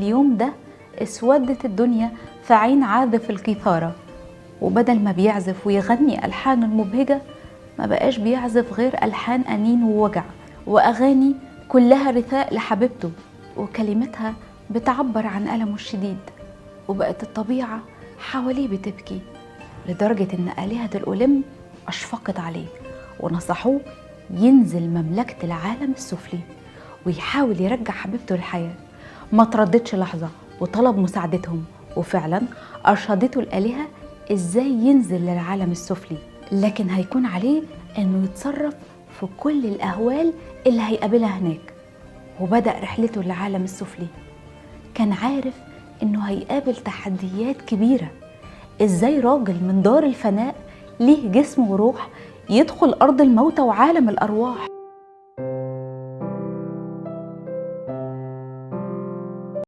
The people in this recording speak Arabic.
اليوم ده اسودت الدنيا في عين عازف القيثارة، وبدل ما بيعزف ويغني ألحان المبهجة ما بقاش بيعزف غير ألحان أنين ووجع وأغاني كلها رثاء لحبيبته وكلماتها بتعبر عن ألمه الشديد. وبقت الطبيعة حواليه بتبكي لدرجة إن آلهة الأوليمب أشفقت عليه ونصحوه ينزل مملكة العالم السفلي ويحاول يرجع حبيبته للحياة. ما ترددش لحظة وطلب مساعدتهم، وفعلا أرشدته الآلهة إزاي ينزل للعالم السفلي، لكن هيكون عليه إنه يتصرف في كل الأهوال اللي هيقابلها هناك. وبدأ رحلته للعالم السفلي. كان عارف إنه هيقابل تحديات كبيرة. إزاي راجل من دار الفناء ليه جسم وروح يدخل أرض الموتى وعالم الأرواح؟